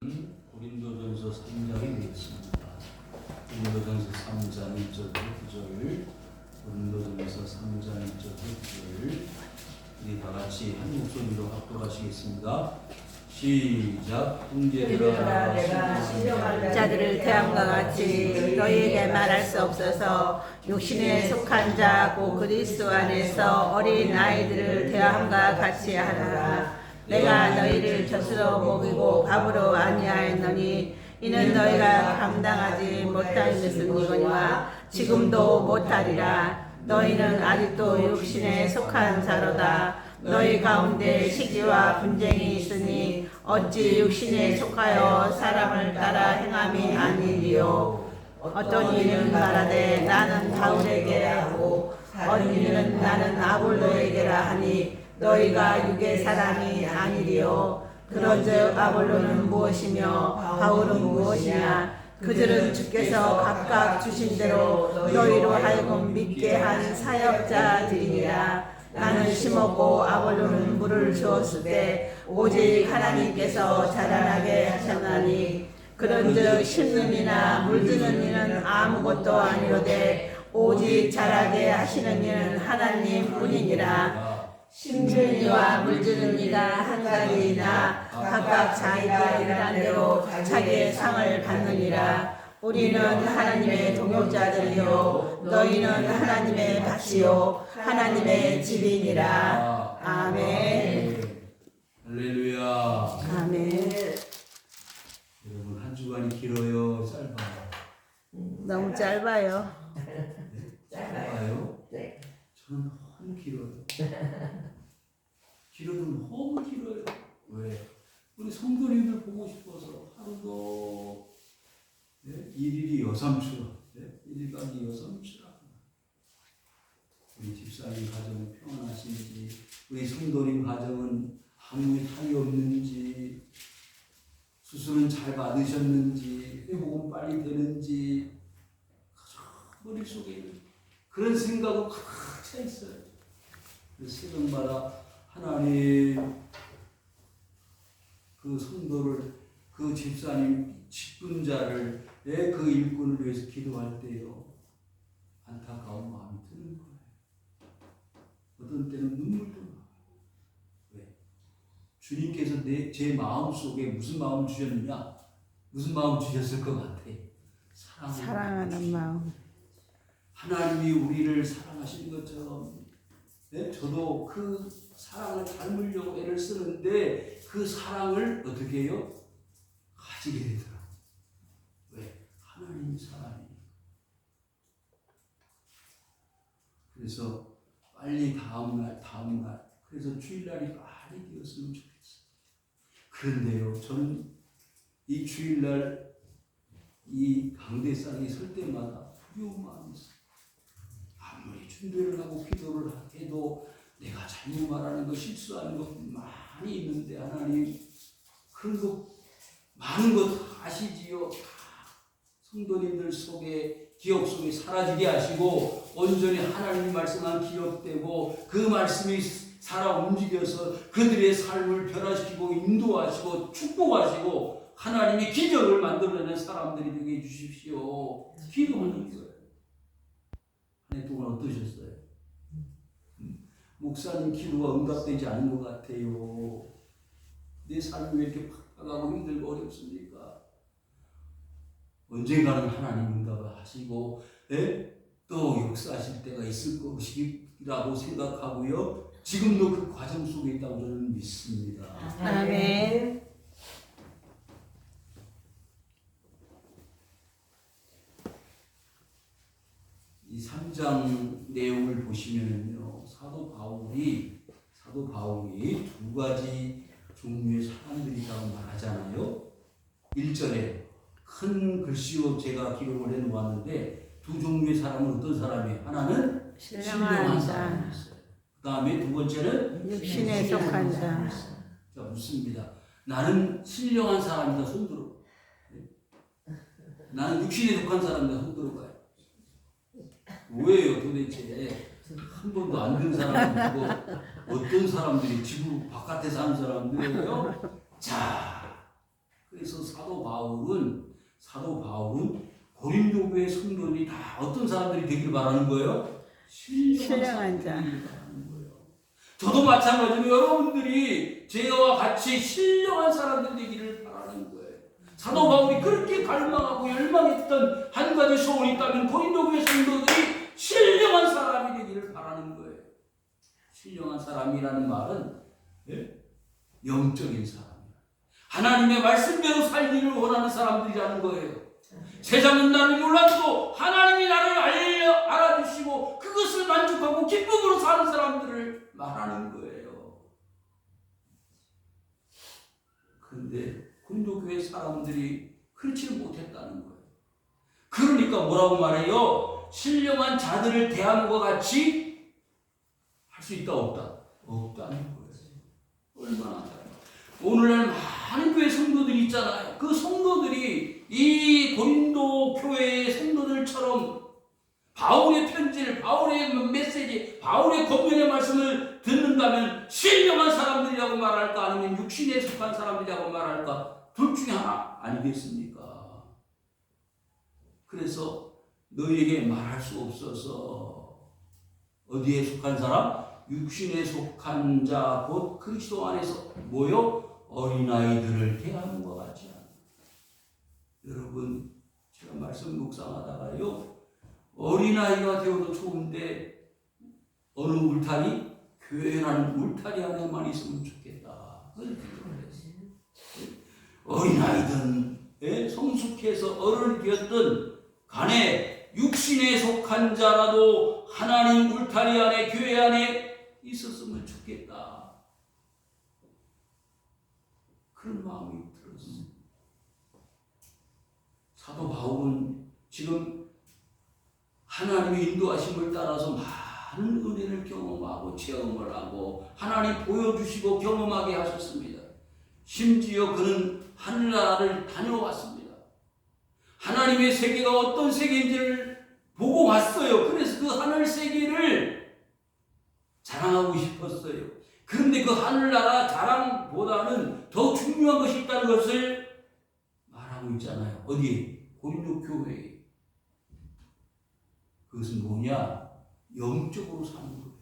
고린도전서 3장이 되겠습니다. 고린도전서 3장 1절부터 9절, 고린도전서 3장 1절부터 9절, 우리 다 같이 한 목소리로 합독하시겠습니다. 시작. 형제들아, 내가 신령한 자들을 대함과 같이 너희에게 말할 수 없어서 육신에 속한 자고 그리스도 안에서 어린 아이들을 대함과 같이 하노라. 내가 너희를 젖으로 먹이고 밥으로 아니하였노니 이는 너희가 감당하지 못하는 것은 이거니와 지금도 못하리라. 너희는 아직도 육신에 속한 자로다. 너희 가운데 시기와 분쟁이 있으니 어찌 육신에 속하여 사람을 따라 행함이 아니리요. 어떤 이는 말하되 나는 바울에게라 하고 어떤 이는 나는 아볼로에게라 하니 너희가 육의 사람이 아니리요. 그런즉 아볼로는 무엇이며 바울은 무엇이냐. 그들은 주께서 각각 주신 대로 너희로 하여금 믿게 한 사역자들이니라. 나는 심었고 아볼로는 물을 주었을 때 오직 하나님께서 자라나게 하셨나니 그런즉 심는 이나 물주는 이는 아무것도 아니로되 오직 자라게 하시는 이는 하나님 뿐이니라. 심는 이와 물주는 이가 한 가지이나 각각 자기가 일한 대로 자기의 상을 받느니라. 우리는 하나님의 동역자들이요 너희는 하나님의 밭이요 하나님의 집이니라. 아멘. 할렐루야. 아멘. 여러분, 한 주간이 길어요, 짧아요? 너무 짧아요. 짧아요? 네. 저는 너무 길어요. 길어도 너무 길어요. 왜? 우리 성도님들 보고 싶어서 하루도 일일이 여삼추라. 일일간이 여삼추라. 우리 집사님 가정은 평안하신지, 우리 성도님 가정은 아무 탈이 없는지, 수술은 잘 받으셨는지, 회복은 빨리 되는지, 머릿속에 그런 생각은 가득 차 있어요. 새벽마다 하나님 그 성도를, 그 집사님 직분자를 그 일꾼을 위해서 기도할 때요 안타까운 마음이 드는 거예요. 어떤 때는 눈물도 나요. 왜? 주님께서 제 마음 속에 무슨 마음을 주셨느냐? 무슨 마음을 주셨을 것 같아? 사랑하는 마음. 하나님이 우리를 사랑하시는 것처럼 저도 그 사랑을 닮으려고 애를 쓰는데 그 사랑을 어떻게 해요? 가지게 되더라고요. 왜? 하나님이 사랑이니까. 그래서 빨리 다음날 그래서 주일날이 빨리 되었으면 좋겠어요. 그런데요, 저는 이 주일날 이 강대상에 설 때마다 두려운 마음이 있어요. 아무리 준비를 하고 기도를 해도 내가 잘못 말하는 거, 실수하는 거 많이 있는데 하나님 그런 거 많은 거 다 아시지요. 다 성도님들 속에 기억 속에 사라지게 하시고 온전히 하나님 말씀만 기억되고 그 말씀이 살아 움직여서 그들의 삶을 변화시키고 인도하시고 축복하시고 하나님이 기적을 만들어내는 사람들이 되게 해주십시오. 기도하는 거예요. 한 해 동안 어떠셨어요? 목사님 기도가 응답되지 않은 것 같아요. 내 삶이 왜 이렇게 팍팍하고 힘들고 어렵습니까? 언젠가는 하나님 응답을 하시고 또 역사하실 때가 있을 것이라고 생각하고요. 지금도 그 과정 속에 있다고 저는 믿습니다. 아멘. 이 3장 내용을 보시면요, 사도 바울이 두 가지 종류의 사람들이라고 말하잖아요. 1절에 큰 글씨로 제가 기록을 해놓았는데 두 종류의 사람은 어떤 사람이에요? 하나는 신령한 사람이 있어요. 그 다음에 두 번째는 육신에 속한 자. 자, 묻습니다. 나는 신령한 사람이다. 손 들어. 나는 육신에 속한 사람이다. 손 들어봐요. 왜요 도대체? 한 번도 안 든 사람이고 어떤 사람들이 지구 바깥에 사는 사람들이에요? 자, 그래서 사도 바울은 고린도 교회 성도들이 다 어떤 사람들이 되길 바라는 거예요? 신령한 자. 되기를 바라는 거예요. 저도 마찬가지로 여러분들이 저와 같이 신령한 사람들 되기를 바라는 거예요. 사도 바울이 그렇게 갈망하고 열망했던 한 가지 소원이 있다면 고린도 교회 성도들이 신령한 사람이 되기를 바라는 거예요. 신령한 사람이라는 말은 영적인 사람, 하나님의 말씀대로 살기를 원하는 사람들이라는 거예요. 세상은 나를 몰라도 하나님이 나를 알아주시고 그것을 만족하고 기쁨으로 사는 사람들을 말하는 거예요. 그런데 고린도 교회 사람들이 그렇지는 못했다는 거예요. 그러니까 뭐라고 말해요? 신령한 자들을 대함과 같이 할 수 있다 없다? 없다는 거예요. 얼마나 오늘날 많은 교회 성도들이 있잖아요. 그 성도들이 이 고린도 교회의 성도들처럼 바울의 편지를, 바울의 메시지, 바울의 권면의 말씀을 듣는다면 신령한 사람들이라고 말할까 아니면 육신에 속한 사람들이라고 말할까? 둘 중에 하나 아니겠습니까? 그래서 너희에게 말할 수 없어서 어디에 속한 사람? 육신에 속한 자 곧 그리스도 안에서 뭐요? 어린아이들을 대하는 것 같지 않아요. 여러분, 제가 말씀 묵상하다가요, 어린아이가 되어도 좋은데 어느 울타리? 교회라는 울타리 안에만 있으면 좋겠다. 그걸 했어요. 어린아이든 성숙해서 어른이 되었든 간에 육신에 속한 자라도 하나님 울타리 안에, 교회 안에 있었으면 좋겠다. 그런 마음이 들었어요. 사도 바울은 지금 하나님의 인도하심을 따라서 많은 은혜를 경험하고 체험을 하고 하나님 보여주시고 경험하게 하셨습니다. 심지어 그는 하늘나라를 다녀왔습니다. 하나님의 세계가 어떤 세계인지를 보고 왔어요. 그래서 그 하늘 세계를 자랑하고 싶었어요. 그런데 그 하늘나라 자랑보다는 더 중요한 것이 있다는 것을 말하고 있잖아요. 어디? 고린도 교회에. 그것은 뭐냐? 영적으로 사는 거예요.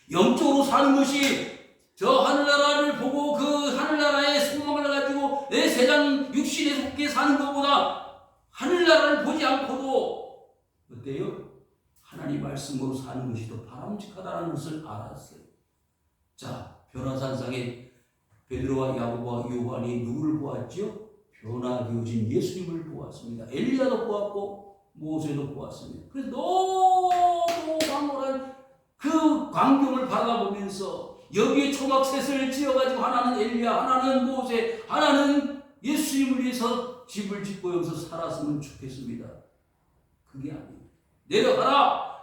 영적으로 사는 것이 저 하늘나라를 보고 그 하늘나라의 소망을 가지고 내 세상 육신에 속해 사는 것보다 하늘나라를 보지 않고도 어때요? 하나님 말씀으로 사는 것이 더 바람직하다는 것을 알았어요. 자, 변화산상에 베드로와 야고보와 요한이 누구를 보았죠? 변화되어진 예수님을 보았습니다. 엘리야도 보았고 모세도 보았습니다. 그래서 너무 황홀한 그 광경을 바라보면서 여기에 초막셋을 지어가지고 하나는 엘리야, 하나는 모세, 하나는 예수님을 위해서 집을 짓고 여기서 살았으면 좋겠습니다. 그게 아니에요.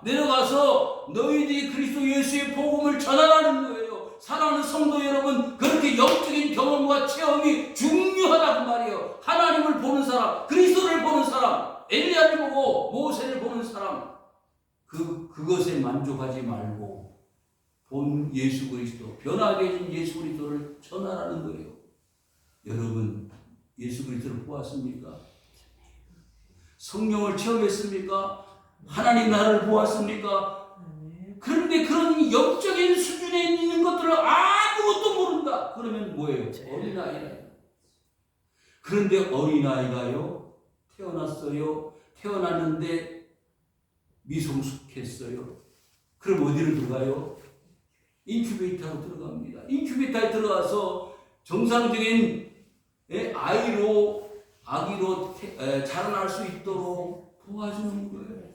내려가서 너희들이 그리스도 예수의 복음을 전하라는 거예요. 사랑하는 성도 여러분, 그렇게 영적인 경험과 체험이 중요하다고 말이에요. 하나님을 보는 사람, 그리스도를 보는 사람, 엘리야를 보고 모세를 보는 사람, 그것에 만족하지 말고 본 예수 그리스도, 변화되어진 예수 그리스도를 전하라는 거예요. 여러분, 예수 그리스도를 보았습니까? 성령을 체험했습니까? 하나님 나라를 보았습니까? 그런데 그런 영적인 수준에 있는 것들을 아무것도 모른다. 그러면 뭐예요? 어린아이라. 그런데 어린아이가요, 태어났어요. 태어났는데 미성숙했어요. 그럼 어디로 들어가요? 인큐베이터로 들어갑니다. 인큐베이터에 들어가서 정상적인 아기로 자라날 수 있도록 도와주는 거예요.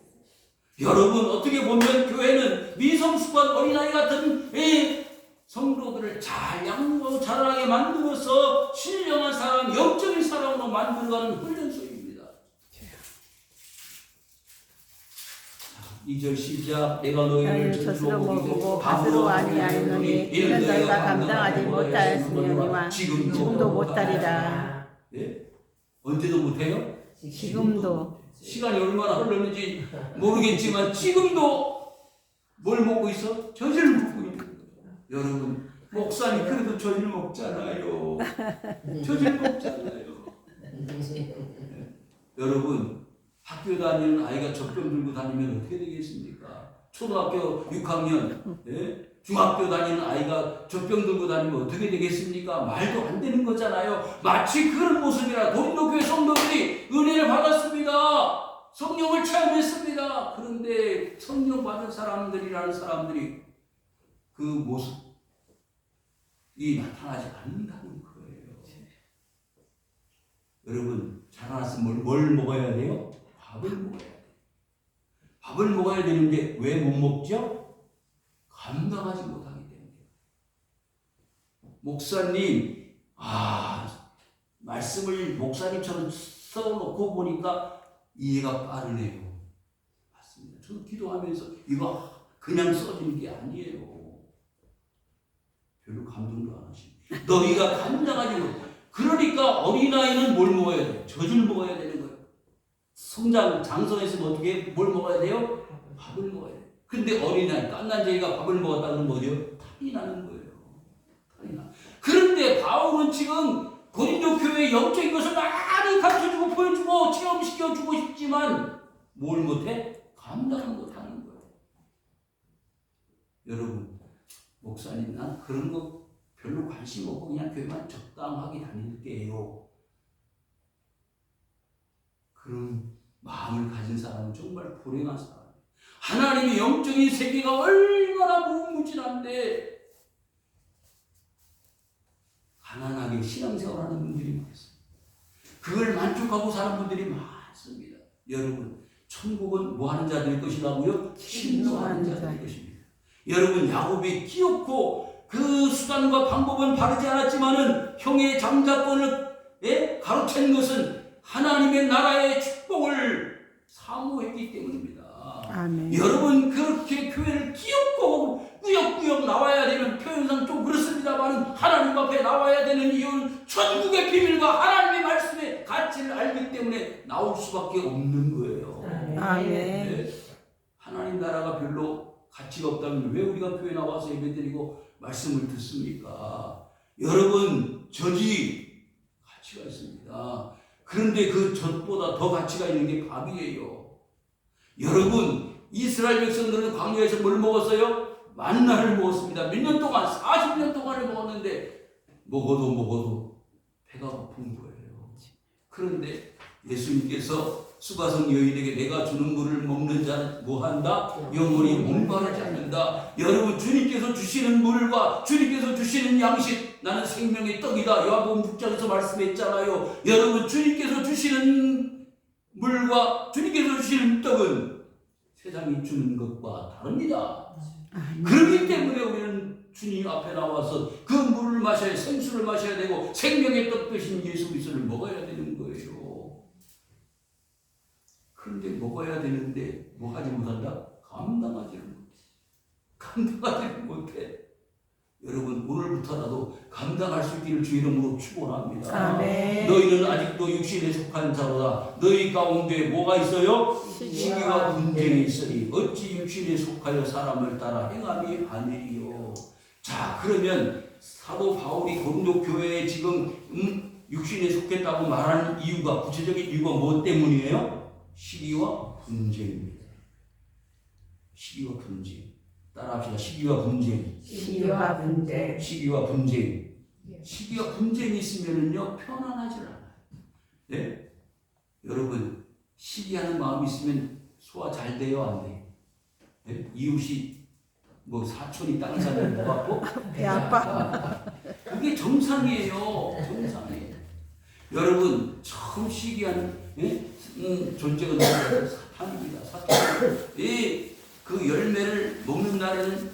여러분, 어떻게 보면 교회는 미성숙한 어린아이 같은 성도들을 잘 양육하고 자라나게 만들어서 신령한 사람, 영적인 사람으로 만들어가는 훈련소입니다. 2절 시작. 내가 너희를 젖으로 먹이고 밥으로 아니하노니 이는 너희가 감당하지 못하였으니와 지금도 못하리라. 네? 언제도 못해요? 지금도. 시간이 얼마나 흘렀는지 모르겠지만 지금도 뭘 먹고 있어? 젖을 먹고 있는 거예요. 여러분, 목사님 그래도 저질 먹잖아요. 저질 먹잖아요. 여러분 학교 다니는 아이가 젖병 들고 다니면 어떻게 되겠습니까? 초등학교 6학년, 예? 중학교 다니는 아이가 젖병 들고 다니면 어떻게 되겠습니까? 말도 안 되는 거잖아요. 마치 그런 모습이라 고린도 교회 성도들이 은혜를 받았습니다. 성령을 체험했습니다. 그런데 성령 받은 사람들이라는 사람들이 그 모습이 나타나지 않는다는 거예요. 여러분 자라났으면 뭘 먹어야 돼요? 밥을 먹어야 돼요. 밥을 먹어야 되는데 왜 못 먹죠? 감당하지 못하기 때문에. 목사님, 말씀을 목사님처럼 써놓고 보니까 이해가 빠르네요. 맞습니다. 저도 기도하면서 이거 그냥 써진 게 아니에요. 별로 감동도 안 하시고. 너희가 감당하지 못해. 그러니까 어린아이는 뭘 먹어야 돼요? 젖을 먹어야 되는 거예요. 성장, 장성에서 어떻게 뭘 먹어야 돼요? 밥을 먹어야 돼요. 근데 어린아이, 깐난쟁이가 밥을 먹었다 그러면 뭐죠? 탈이 나는 거예요. 탈이 나. 그런데 바울은 지금 고린도 교회의 영적인 것을 많이 가르쳐주고 보여주고 체험시켜주고 싶지만 뭘 못해? 감당을 못하는 거예요. 여러분, 목사님 난 그런 거 별로 관심 없고 그냥 교회만 적당하게 다닐게요. 그런 마음을 가진 사람은 정말 불행한 사람이에요. 하나님의 영적인 세계가 얼마나 무궁무진한데 가난하게 신앙생활하는 분들이 많습니다. 그걸 만족하고 사는 분들이 많습니다. 여러분, 천국은 뭐 하는 자들의 것이라고요? 침노하는 자들의 것입니다. 여러분, 야곱이 기어코 그 수단과 방법은 바르지 않았지만은 형의 장자권을 가로챈 것은 하나님의 나라의 축복을 사모했기 때문입니다. 아멘. 여러분 그렇게 교회를 기엽고 꾸역꾸역 나와야 되는 표현상 좀 그렇습니다만 하나님 앞에 나와야 되는 이유는 천국의 비밀과 하나님의 말씀의 가치를 알기 때문에 나올 수밖에 없는 거예요. 아멘. 네. 하나님 나라가 별로 가치가 없다면 왜 우리가 교회 나와서 예배드리고 말씀을 듣습니까? 여러분 젖이 가치가 있습니다. 그런데 그 젖보다 더 가치가 있는 게 밥이에요. 여러분 이스라엘 백성들은 광야에서 뭘 먹었어요? 만나를 먹었습니다. 몇 년 동안 40년 동안을 먹었는데 먹어도 배가 고픈 거예요. 그런데 예수님께서 수가성 여인에게 내가 주는 물을 먹는 자는 뭐한다? 영원히 목마르지 않는다. 여러분 주님께서 주시는 물과 주님께서 주시는 양식 나는 생명의 떡이다. 요한복음 6장에서 말씀했잖아요. 여러분 주님께서 주시는 물과 주님께서 주시는 떡은 세상이 주는 것과 다릅니다. 그렇기 때문에 우리는 주님 앞에 나와서 그 물을 마셔야 생수를 마셔야 되고 생명의 떡 되신 예수 그리스도를 먹어야 되는 거예요. 그런데 먹어야 되는데 뭐 하지 못한다? 감당하지를 못해. 감당하지를 못해. 여러분 오늘부터라도 감당할 수 있기를 주 이름으로 축원합니다. 아멘. 너희는 아직도 육신에 속한 자로다. 너희 가운데 뭐가 있어요? 시기와 분쟁이 있으니 어찌 육신에 속하여 사람을 따라 행함이 아니리요. 자 그러면 사도 바울이 고린도 교회에 지금 육신에 속했다고 말하는 이유가 구체적인 이유가 뭐 때문이에요? 시기와 분쟁입니다. 시기와 분쟁. 따라합시다. 시기와 분쟁. 시기와 분쟁. 시기와 분쟁. 시기와 분쟁이 있으면은요 편안하지 않아요. 네? 여러분 시기하는 마음이 있으면 소화 잘 돼요, 안 돼요? 네? 이웃이 뭐 사촌이 땅을 사면 뭐 갖고 배 아파. 그게 정상이에요. 정상이에요. 여러분 처음 시기하는 존재가 누구예요? 사탄입니다. 사탄. 그 열매를 먹는 날에는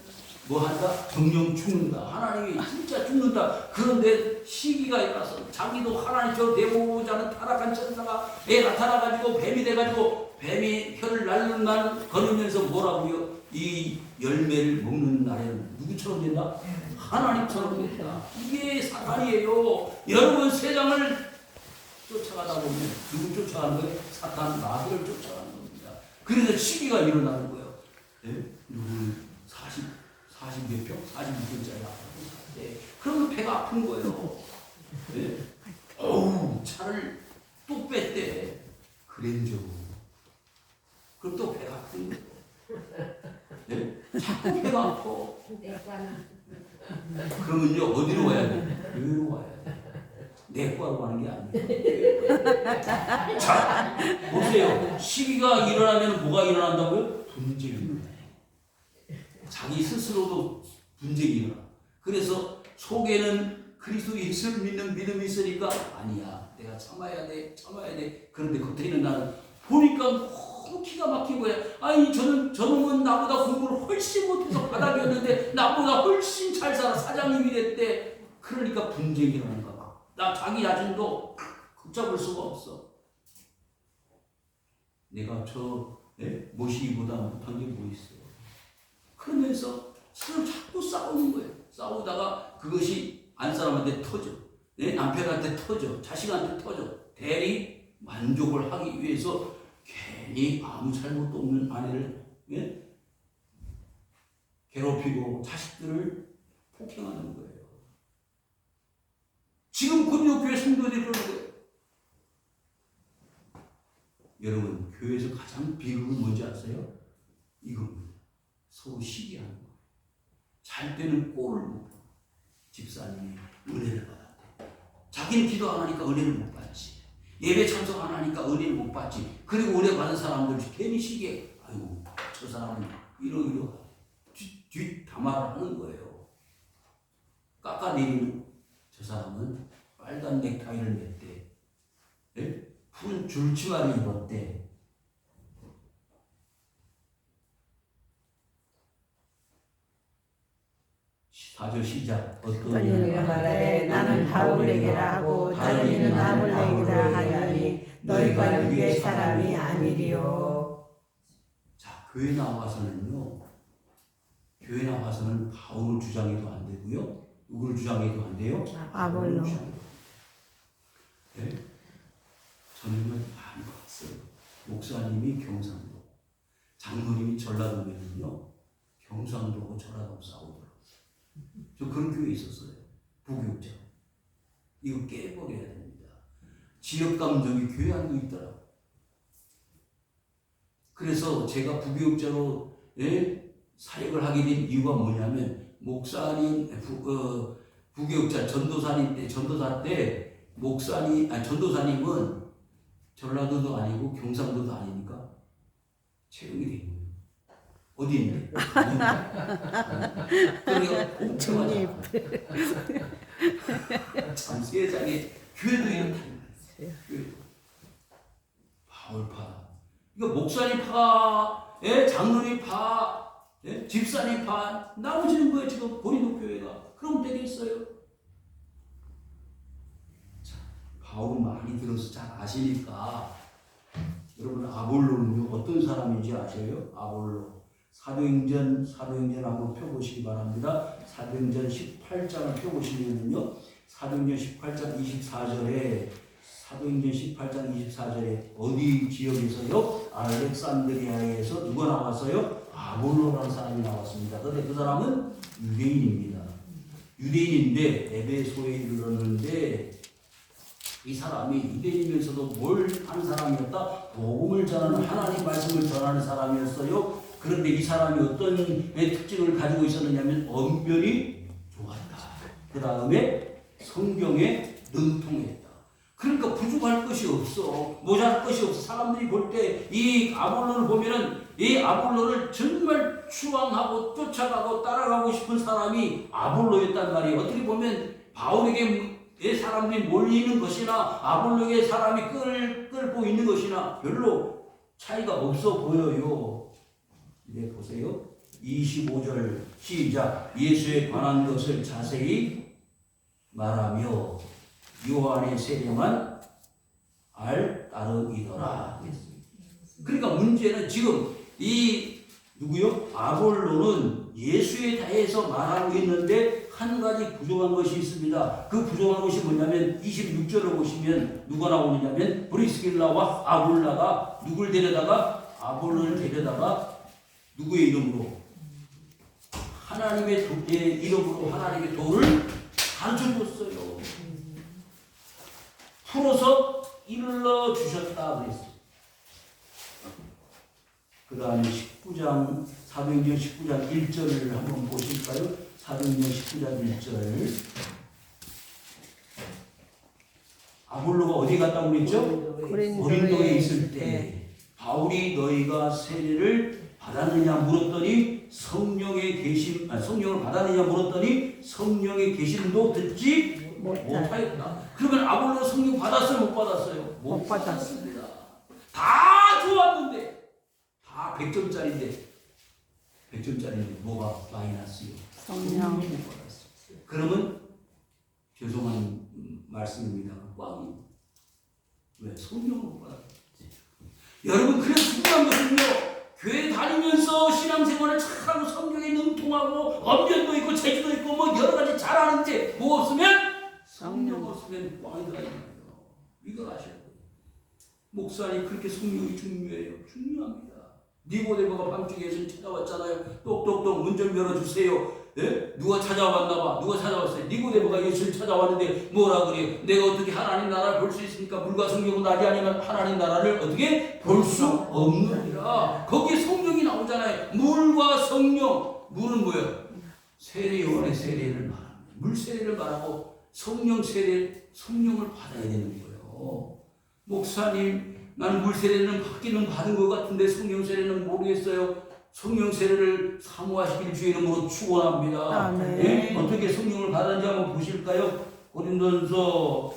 뭐 한다? 정령 죽는다. 하나님이 진짜 죽는다. 그런데 시기가 일어나서 자기도 하나님처럼 되고자 하는 타락한 천사가 나타나가지고 뱀이 돼가지고 뱀이 혀를 날르면 거르면서 뭐라고요? 이 열매를 먹는 날에는 누구처럼 된다? 하나님처럼 된다. 이게 사탄이에요. 여러분 세상을 쫓아가다 보면 누구 쫓아가는 거예요? 사탄 마귀를 쫓아가는 겁니다. 그래서 시기가 일어나는 거예요. 네? 누구는 40몇 평? 46평짜리 그러면 배가 아픈 거예요. 네? 어우, 차를 또 뺐대. 그랜저. 그럼 또 배가 아픈 거예요. 네? 자꾸 배가 아파. 그러면요, 어디로 와야 돼? 교회로 와야 돼. 내과로 가는 게 아니에요. 자, 보세요. 시기가 일어나면 뭐가 일어난다고요? 분쟁이 일어나요. 자기 스스로도 분쟁이 일어나. 그래서 속에는 그리스도 예수를 믿는 믿음이 있으니까 아니야. 내가 참아야 돼. 그런데 겉에는 나는 보니까 너무 기가 막힌 거야. 아니 저놈은 나보다 공부를 훨씬 못해서 바닥이었는데 나보다 훨씬 잘 살아. 사장님이 됐대. 그러니까 분쟁이 일어나는 거야. 나 자기 자신도 걷잡을 수가 없어. 내가 모시기보다 못한 게 뭐 있어. 그러면서 서로 자꾸 싸우는 거예요. 싸우다가 그것이 안사람한테 터져. 남편한테 터져. 자식한테 터져. 대리 만족을 하기 위해서 괜히 아무 잘못도 없는 아내를 괴롭히고 자식들을 폭행하는 거예요. 지금 고린도교회 성도들이 그러는 거예요. 여러분, 교회에서 가장 비극은 뭔지 아세요? 이겁니다. 서로 시기하는 거예요. 잘 때는 꼴을 못 봐. 집사님이 은혜를 받았대. 자기는 기도 안 하니까 은혜를 못 받지. 예배 참석 안 하니까 은혜를 못 받지. 그리고 은혜 받은 사람들 괜히 시기해. 아이고, 저 사람은 이러이러 뒷담화를 하는 거예요. 깎아내리는 저 사람은 빨간 넥타이를 맸대. 푸른 줄치마를 입었대. 4절 시작. 어떤 이가 말하되 나는 바울에게라 하고 다른 이는 아볼레에게라 하나니 너희가 유대의 사람이 아니리요. 자, 교회 나와서는 바울을 주장해도 안 되고요. 누구를 주장해도 안 돼요? 아볼로. 네? 저는 많이 봤어요. 목사님이 경상도, 장로님이 전라도면은요, 경상도하고 전라도 싸우더라고요. 저 그런 교회에 있었어요. 부교육자. 이거 깨버려야 됩니다. 지역 감정이 교회 안도 있더라고요. 그래서 제가 부교육자로 사역을 하게 된 이유가 뭐냐면, 목사님, 부교육자 전도사 때 전도사님은 전라도도 아니고 경상도도 아니니까 채용이 된 거예요. 어디 있는데? 그러니까 중립. 참 세상에 교회도 이렇다. 바울파. 이거 목사님 파, 장로님 파, 집사님 파, 나머지는 뭐예요? 지금 고린도 교회가. 그럼 되겠어요? 자, 바울 많이 들어서 잘 아시니까 여러분, 아볼로는요 어떤 사람인지 아세요? 아볼로. 사도행전 한번 펴보시기 바랍니다. 사도행전 18장을 펴보시면요, 사도행전 18장 24절에 어디 지역에서요? 알렉산드리아에서 누가 나왔어요? 아볼로라는 사람이 나왔습니다. 그런데 그 사람은 유대인입니다. 유대인인데 에베소에 이르렀는데 이 사람이 유대인이면서도 뭘 하는 사람이었다? 복음을 전하는, 하나님 말씀을 전하는 사람이었어요. 그런데 이 사람이 어떤 특징을 가지고 있었느냐면 언변이 좋았다. 그 다음에 성경에 능통했다. 그러니까 부족할 것이 없어. 모자랄 것이 없어. 사람들이 볼 때 이 아볼로를 보면은 이 아볼로를 정말 추앙하고 쫓아가고 따라가고 싶은 사람이 아볼로였단 말이에요. 어떻게 보면 바울에게 사람들이 몰리는 것이나 아볼로에게 사람이 끌고 있는 것이나 별로 차이가 없어 보여요. 네, 보세요. 25절 시작. 예수에 관한 것을 자세히 말하며 요한의 세례만 따르이더라. 그러니까 문제는 지금 아볼로는 예수에 대해서 말하고 있는데 한 가지 부족한 것이 있습니다. 그 부족한 것이 뭐냐면 26절을 보시면 누가 나오느냐면 브리스길라와 아굴라가 아볼로를 데려다가 누구의 이름으로? 하나님의 이름으로 하나님의 도를 가르쳐줬어요. 풀어서 일러 주셨다 그랬어요. 그 다음에 19장, 사도행전 19장 1절을 한번 보실까요? 사도행전 19장 1절. 아볼로가 어디 갔다고 그랬죠? 고린도에 있을 때 바울이 너희가 세례를 받았느냐 물었더니 성령을 받았느냐 물었더니 성령의 계심도 듣지 못하였다. 그러면 아볼로 성령 받았어요? 못 받았어요? 못 받았습니다. 다 좋았는데 다 100점짜리인데 뭐가 마이너스요? 성령 못 받았어요. 그러면 죄송한 말씀입니다. 꽝이 왜 성령을 못 받았지? 여러분 그래서 중요한 것은요, 교회 다니면서 신앙생활을 잘하고 성경에 능통하고 언변도 있고 재주도 있고 뭐 여러 가지 잘하는데 뭐 없으면 성령 없으면 꽝이다 이거예요. 이거 아셔야 돼요. 목사님 그렇게 성령이 중요해요. 중요합니다. 니고데모가 밤중에 예수님 찾아왔잖아요. 똑똑똑 문 좀 열어주세요. 예? 누가 찾아왔나봐. 누가 찾아왔어요? 니고데모가 예수를 찾아왔는데 뭐라 그래요? 내가 어떻게 하나님 나라를 볼 수 있습니까? 물과 성령은 나지 아니면 하나님 나라를 어떻게 볼 수 없느니라. 거기에 성령이 나오잖아요. 물과 성령. 물은 뭐예요? 세례 요한의 세례를 말합니다. 물 세례를 말하고 성령 세례, 성령을 받아야 되는 거예요. 목사님, 나는 물 세례는 받기는 받은 것 같은데 성령 세례는 모르겠어요. 성령 세례를 사모하시길 주의 이름으로 축원합니다. 예? 어떻게 성령을 받았는지 한번 보실까요? 고린도전서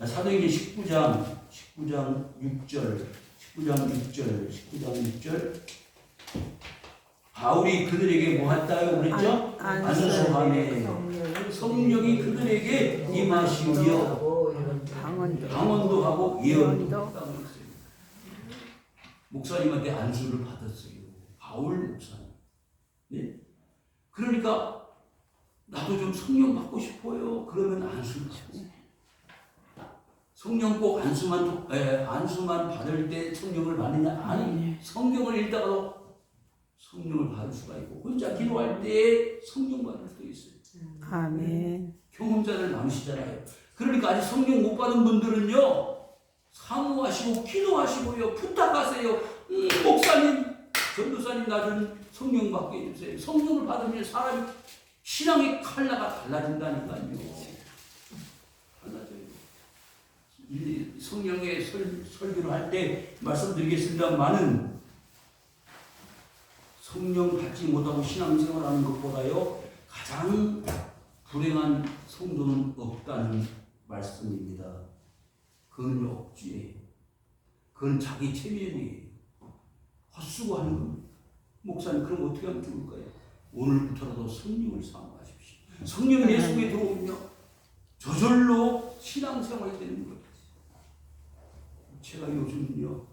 사도행전 19장 6절 바울이 그들에게 뭐 했다고 그랬죠? 안수함에 성령이 그들에게 임하시며 방언도 하고 예언도 했다고 했어요. 목사님한테 안수를 받았어요. 바울 목사님. 네? 그러니까 나도 좀 성령 받고 싶어요. 그러면 안수를 받으세요. 성령 꼭 안수만 받을 때 성령을 받느냐? 아니, 성경을 읽다가도 성령을 받을 수가 있고 혼자 기도할 때 성령 받을 수도 있어요. 아멘. 경험자를 나누시잖아요. 그러니까 아직 성령 못 받은 분들은요, 사모하시고 기도하시고요, 부탁하세요. 목사님, 전도사님 나 좀 성령 받게 해주세요. 성령을 받으면 사람이 신앙의 칼라가 달라진다니까요. 달라져요. 성령의 설교를 할 때 말씀드리겠습니다만은 성령 받지 못하고 신앙생활하는 것보다요 가장 불행한 성도는 없다는 말씀입니다. 그건 억지예요. 그건 자기 체면이에요. 헛수고하는 겁니다. 목사님 그럼 어떻게 하면 좋을까요? 오늘부터라도 성령을 사모하십시오. 성령이 내 속에 들어오면요 저절로 신앙생활이 되는 거예요. 제가 요즘은요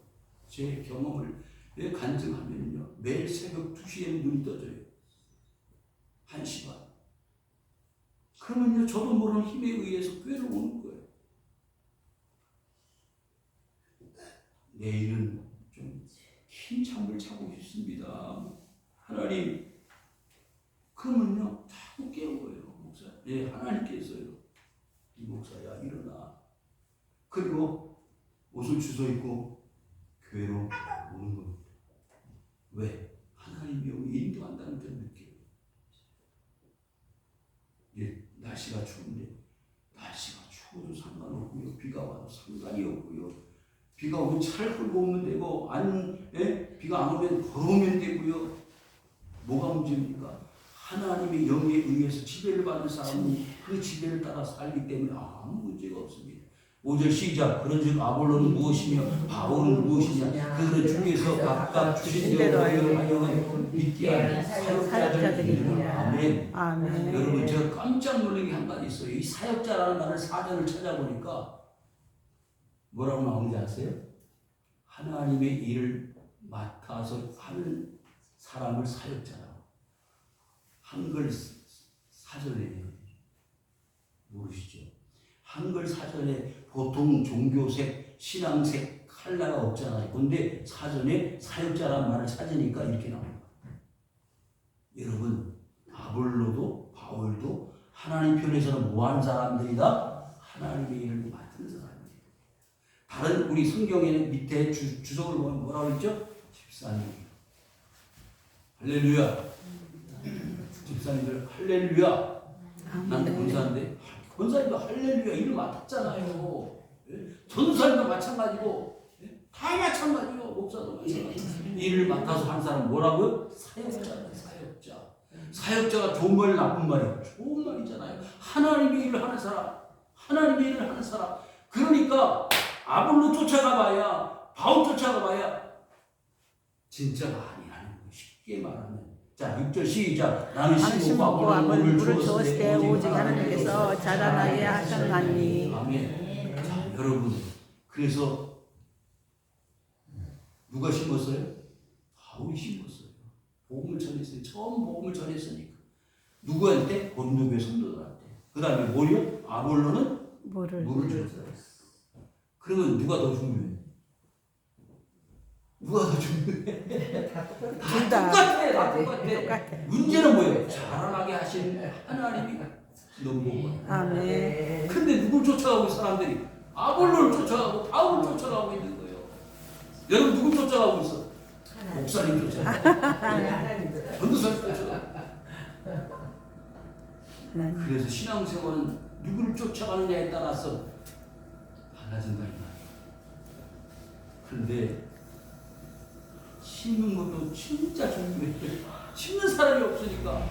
제 경험을 간증하면요 매일 새벽 2시에 눈이 떠져요. 1시 반. 그러면요 저도 모르는 힘에 의해서 교회를 오는 거예요. 내일은 좀 흰 잠을 자고 싶습니다. 하나님, 그러면요 자꾸 깨워요. 목사, 하나님께서요 이 목사야 일어나. 그리고 옷을 주워 입고 교회로 오는 겁니다. 왜? 하나님이 여기 인도한다는 걸 느껴요. 날씨가 추운데 날씨가 추워도 상관없고요. 비가 와도 상관이 없고요. 비가 오면 차를 끌고 오면 되고 비가 안 오면 걸어오면 되고요. 뭐가 문제입니까? 하나님의 영에 의해서 지배를 받는 사람은 그 지배를 따라 살기 때문에 아무 문제가 없습니다. 5절 시작. 그런즉 아볼로는 무엇이며 바울은 무엇이냐? 그들은 주께서 각각 주신 대로 하여 믿게 하는 사역자들이니라. 아멘. 아멘. 여러분 제가 깜짝 놀란 게 한 가지 있어요. 이 사역자라는 말을 사전을 찾아보니까 뭐라고 나오는지 아세요? 하나님의 일을 맡아서 하는 사람을 사역자라고. 한글 사전에 모르시죠? 한글 사전에 보통 종교색, 신앙색 컬러가 없잖아요. 근데 사전에 사역자라는 말을 찾으니까 이렇게 나옵니다. 여러분, 아볼로도 바울도 하나님 편에서는 뭐한 사람들이다? 하나님의 일을 맡은 사람이에요. 다른 우리 성경에는 밑에 주석을 보면 뭐라고 했죠? 집사님이요. 할렐루야. 집사님들 할렐루야. 나는 권사인데 권사님도 할렐루야 일을 맡았잖아요. 전도사님도 마찬가지고 다 마찬가지요. 목사도 마찬가지고 일을 맡아서 한 사람 뭐라고요? 사역자다. 사역자가 좋은 말 나쁜 말이에요. 좋은 말이잖아요. 하나님의 일을 하는 사람, 하나님의 일을 하는 사람. 그러니까 아볼로 쫓아가봐야, 바울 쫓아가봐야 진짜가 아니라는 거. 쉽게 말하면. 자, 6절 시작. 나는 심고 아볼로는 물을 주었을 때 오직 하나님께서 자라나게 하셨나니. 아멘. 자, 여러분, 그래서 누가 심었어요? 바울이 심었어요. 복음을 전했어요. 처음 복음을 전했으니까. 누구한테? 고린도교회 성도들한테. 그 다음에 뭐요? 아볼로는 물을 줬어요. 그러면 누가 더 중요해? 누가 더 중요해? 다 똑같아. 문제는 뭐예요? 자라나게 하신 하나님이 너무 아멘. 근데 누굴 쫓아가고 사람들이? 아볼로를 쫓아가고 바울을 쫓아가고 있는 거예요. 여러분 누굴 쫓아가고 있어? 목사님 쫓아가고 전도사님 쫓아가고. 그래서 신앙생활은 누구를 쫓아가느냐에 따라서 달라진다 이 말이에요. 그런데 심는 것도 진짜 중요해요. 심는 사람이 없으니까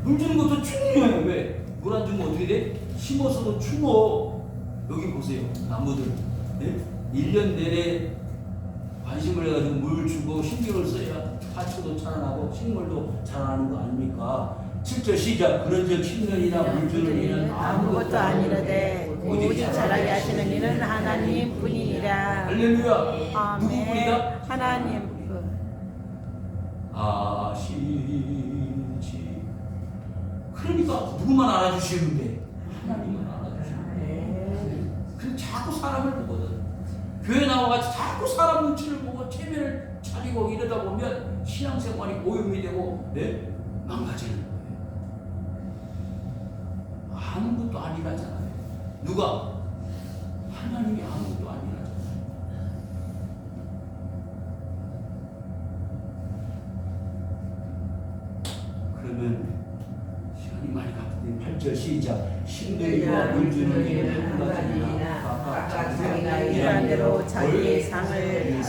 물 주는 것도 중요해요. 왜? 물 안 주면 어떻게 돼? 심어서도 죽어. 여기 보세요. 나무들 1년 내내 관심을 해가지고 물 주고 신경을 써야 화초도 자라나고 식물도 자라나는 거 아닙니까? 7절 시작. 그런즉 심는 이나 물 주는 이는 아무것도 아니라되 오직 자라게 하시는 이는 하나님 뿐이니라. 할렐루야. 아멘. 누구 뿐이다? 하나님 뿐. 아시지. 그러니까 누구만 알아주시는데 하나님만 알아주시는데. 그래서 자꾸 사람을 보거든. 교회 나와가지고 자꾸 사람 눈치를 보고 체면을 차리고 이러다 보면 신앙생활이 오염이 되고 망가지는 거예요. 아무것도 아니라잖아요. 누가? 하나님이 아무것도 아니라잖아요. 그러면 시간이 많이 가는데 8절 시작. 심는 물 주는 이는 누구나 각각 자기가 일한 대로 자기의 상을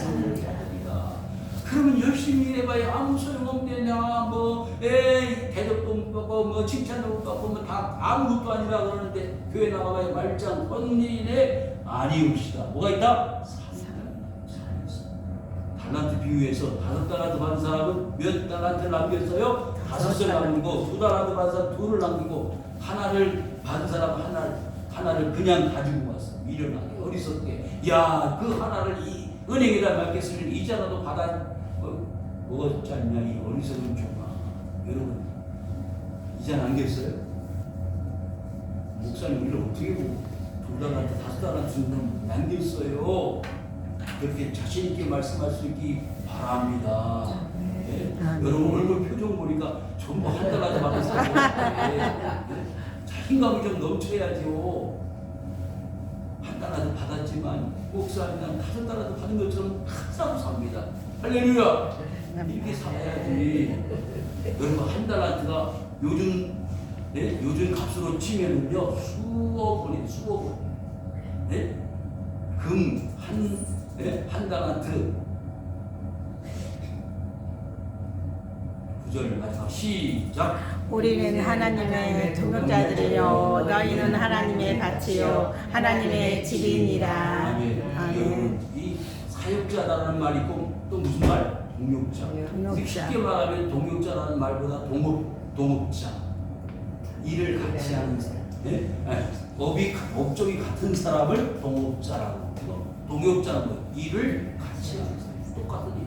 그러면 열심히 일해봐야 아무 소용없느냐. 대접도 못 받고 칭찬도 못 받고 다 아무것도 아니라 그러는데 교회 나가봐야 말짱 헌일에 아니옵시다. 뭐가 있다? 달란트 비유에서 5달란트 받은 사람은 몇 달란트를 남겼어요? 5을 남기고 2달란트 받은 사람 2를 남기고 하나를 받은 사람 하나를 그냥 가지고 왔어. 미련하게 어리석게. 야, 그 하나를 이 은행에다 맡겼으면 이자라도 받아 먹었지 않냐. 이 어리석은 종아. 여러분 이자 남겼어요? 목사님 우리를 어떻게 보고 2달란트 5달란트 주는 남겼어요. 그렇게 자신있게 말씀할 수 있기 바랍니다. 여러분 얼굴 표정 보니까 전부 1달란트 받은 사람 자신감이 좀 넘쳐야죠. 1달란트 받았지만 목사님 5달란트 받은 것처럼 항상 삽니다. 할렐루야. 이렇게 살아야지. 여러분 1달란트가 요즘 값으로 치면은요 수억 원이 수억 원. 금 한 달란트. 9절 마지막 시작. 우리는 하나님의 동역자들이요 너희는 하나님의 밭이요 하나님의 집이니라. 아멘. 이 사역자라는 말이 또 무슨 말? 동역자. 쉽게 말하면 동역자라는 말보다 동업자. 일을 같이 하는 사람. 업종이 같은 사람을 동업자라고. 동역자는 뭐예요? 일을 같이 하는 사람. 똑같은 일.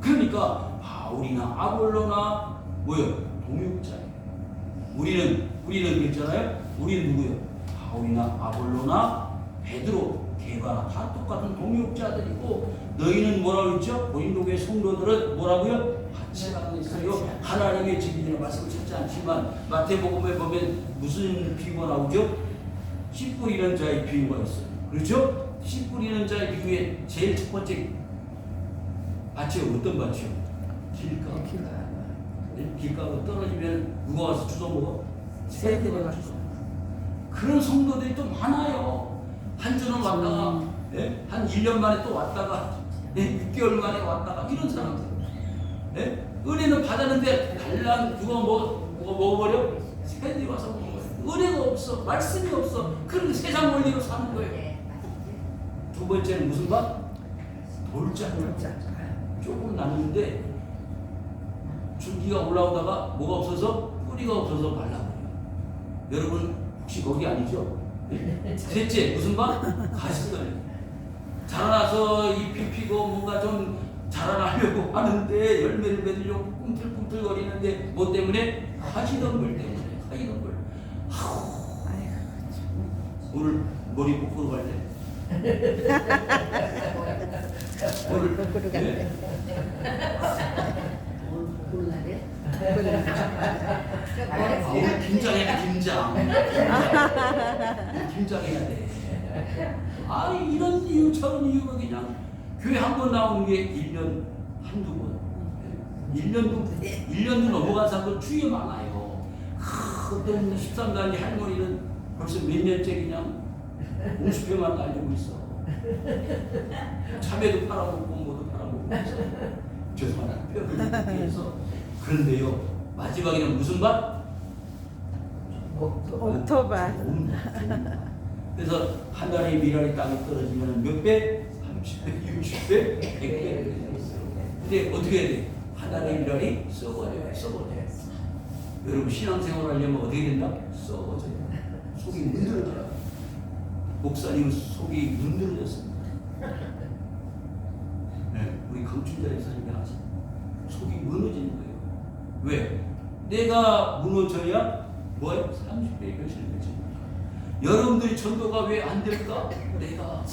그러니까 바울이나 아볼로나 뭐예요? 동역자예요. 우리는 그랬잖아요. 우리는 누구예요? 바울이나 아볼로나 베드로 개바나 다 똑같은 동역자들이고 너희는 뭐라고 했죠? 고린도교회 성도들은 뭐라고요? 같이라고 했어요. 하나님의 진리의 말씀을 찾지 않지만 마태복음에 보면 무슨 비유가 나오죠? 씨 뿌리는 자의 비유가 있어요. 그렇죠? 씨 뿌리는 자의 비유에 제일 첫 번째 밭이 어떤 밭이요? 길가. 길가가 떨어지면 누가 와서 주워먹어? 새들이 와서. 그런 성도들이 또 많아요. 한 주는 왔다가 한 1년 만에 또 왔다가 6개월 만에 왔다가 이런 사람들. 은혜는 받았는데 달랑 누가 먹어버려? 새들이 와서 먹어버려. 은혜가 없어. 말씀이 없어. 그런 세상 원리로 사는 거예요. 두 번째는 무슨 밭? 돌짝. 조금 났는데 줄기가 올라오다가 뭐가 없어서 뿌리가 없어서 말라버려요. 여러분 혹시 거기 아니죠? 셋째 무슨 밭? 가시떨. 자라나서 잎이 피고 뭔가 좀 자라나려고 하는데 열매를 맺으려고 꿈틀꿈틀거리는데 뭐 때문에? 가시덤불 때문에. 가시덤불. 오늘 머리 묶고 갈래? 오늘 거꾸로 갈래? 오늘 김장해야 돼. 김장해야 돼. 아니 이런 이유 저런 이유가 그냥 교회 한 번 나오는 게 1년 한두 번 1년도 넘어간 사람도 주위에 많아요. 어떤 13단지 할머니는 벌써 몇 년째 그냥 공수표만 날리고 있어. 참외도 팔아먹고 뭐도 팔아먹고 있어. 죄송하다 표현을 위해서. 그런데요 마지막에는 무슨 밭? 옥토밭. 그래서 하나의 미랄이 땅에 떨어지면 몇 배? 30배, 60배, 100배. 근데 어떻게 해야 돼? 하나의 미랄이 썩어져요. 여러분 신앙생활 하려면 어떻게 된다? 썩어져요. 속이 문드러져요. 목사님 속이 문드러졌습니다. 네, 우리 강춘자 목사님이 아직 속이 무너지는 거예요. 왜? 내가 무너져야 뭐예요? 30배의 결실을 맺습니다. 여러분들이 전도가 왜 안 될까? 내가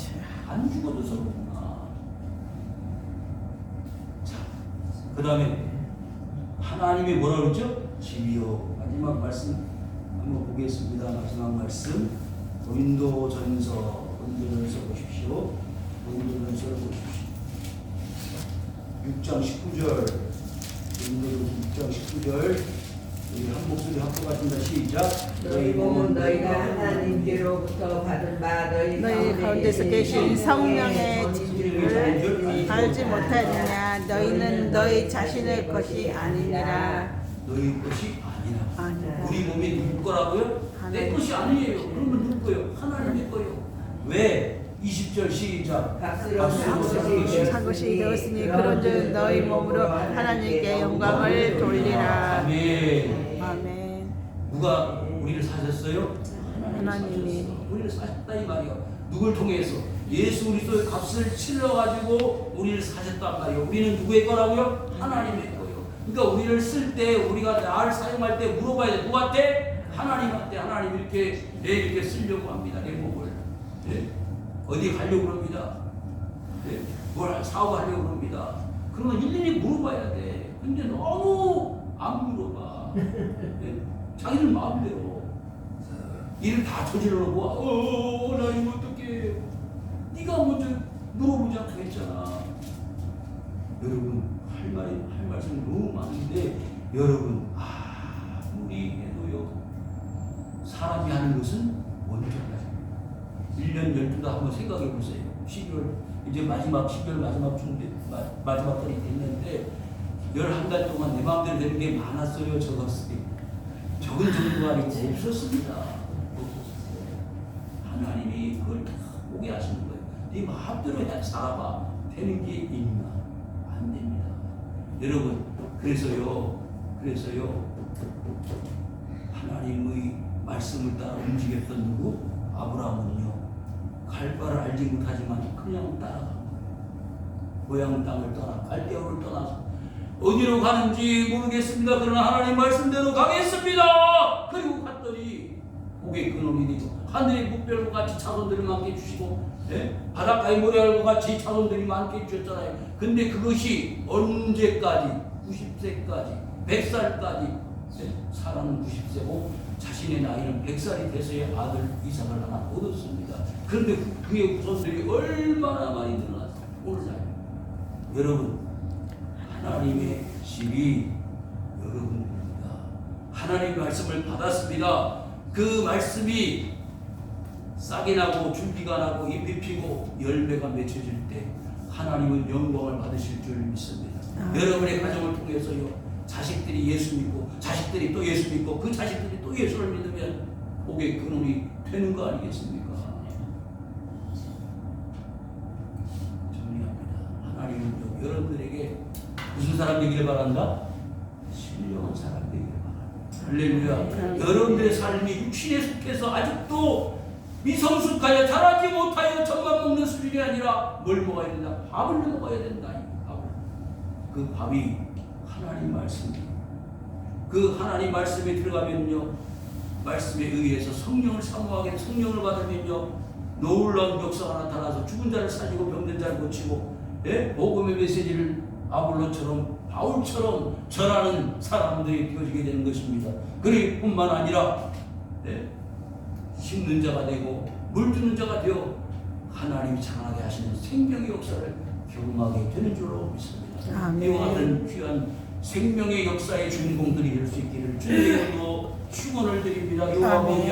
안 죽어도 서로구나. 자, 그 다음에 하나님이 뭐라 그러죠? 집이요. 마지막 말씀 한번 보겠습니다. 마지막 말씀 고린도전서 보십시오. 고린도전서를 보십시오. 6장 19절 고린도전서 6장 19절 우리 한 목소리 합독하신다. 시작. 너희 몸은 너희가 하나님께로부터 받은 바 너희 가운데서 계신 성령의 진리를 알지 못하느냐. 너희는 너희 자신의 것이 아니니라. 너희 것이 아니라. 아니라. 우리 몸이 누구 거라고요? 내 것이 아니에요. 그러면 누구 거예요? 하나님의 거예요. 왜? 20절 시작. 산 것이 이르렀으니 그런즉 너희 몸으로 하나님께 영광을 돌리라. 아멘. 아멘. 누가 우리를 사셨어요? 하나님이. 우리를 사셨다 이 말이요. 누굴 통해서? 예수 그리스도의 값을 치러가지고 우리를 사셨단 말이요. 우리는 누구의 거라고요? 하나님의 거예요. 그러니까 우리를 쓸 때 우리가 나를 사용할 때 물어봐야 돼. 누구한테? 하나님한테. 하나님 이렇게 쓰려고 합니다. 내 몸을. 네. 어디 가려고 합니다. 네. 뭘 사업하려고 합니다. 그러면 일일이 물어봐야 돼. 근데 너무 안 물어봐. 네. 자기들 마음대로 일을 다 저질러 놓고 나 이거 어떡해. 네가 먼저 물어보자고 했잖아. 여러분 할 말씀이 너무 많은데 여러분 아무리 해도요 사람이 하는 것은 원전하죠. 1년 12달 한번 생각해 보세요. 12월 이제 마지막 12월 마지막 중대 마지막 달이 됐는데 11달 동안 내 마음대로 되는 게 많았어요. 적었어요. 적은 정도가 아니고 없었습니다. 하나님이 그걸 다 보게 하시는 거예요. 네 마음대로 해 살아봐. 되는 게 있나? 안 됩니다. 여러분 그래서요 하나님의 말씀을 따라 움직였던 누구? 아브라함은요 갈 바를 알지 못하지만 그냥 따라간 거예요. 고향 땅을 떠나 갈대아우를 떠나서 어디로 가는지 모르겠습니다. 그러나 하나님 말씀대로 가겠습니다. 그리고 갔더니 고개 그놈이 되고 하늘의 묵별과 같이 자손들을 많게 해주시고, 예? 바닷가의 모래알과 같이 자손들이 많게 해주셨잖아요. 근데 그것이 언제까지? 90세까지, 100살까지. 사람은 90세고 자신의 나이는 100살이 돼서야 아들 이삭을 하나 얻었습니다. 그런데 그의 후손들이 얼마나 많이 늘어났어요. 몰라요. 여러분, 하나님의 집이 여러분입니다. 하나님의 말씀을 받았습니다. 그 말씀이 싹이 나고 줄기가 나고 잎이 피고 열매가 맺혀질 때 하나님은 영광을 받으실 줄 믿습니다. 여러분의 가정을 통해서요, 자식들이 예수 믿고 자식들이 또 예수 믿고 그 자식들이 또 예수를 믿으면 복의 근원이 되는 거 아니겠습니까? 정리합니다. 하나님은 여러분들에게 무슨 사람 되기를 바란다? 신령한 사람 되기를 바랍니다. 할렐루야. 여러분들의 삶이 육신에 속해서 아직도 미성숙하여 자라지 못하여 젖만 먹는 수준이 아니라 뭘 먹어야 된다? 밥을 먹어야 된다. 밥을. 그 밥이 하나님 말씀. 그 하나님 말씀에 들어가면요, 말씀에 의해서 성령을 사모하게 성령을 받으면요, 놀라운 역사가 나타나서 죽은 자를 살리고 병든 자를 고치고, 예? 복음의 메시지를 아볼로처럼 바울처럼 전하는 사람들이 되어지게 되는 것입니다. 그리 뿐만 아니라, 예? 심는 자가 되고 물주는 자가 되어 하나님이 창하게 하시는 생명의 역사를 경험하게 되는 줄로 믿습니다. 아멘. 이와 같은 귀한 생명의 역사의 주인공들이 될 수 있기를 주님으로 축원을 드립니다. 요한복음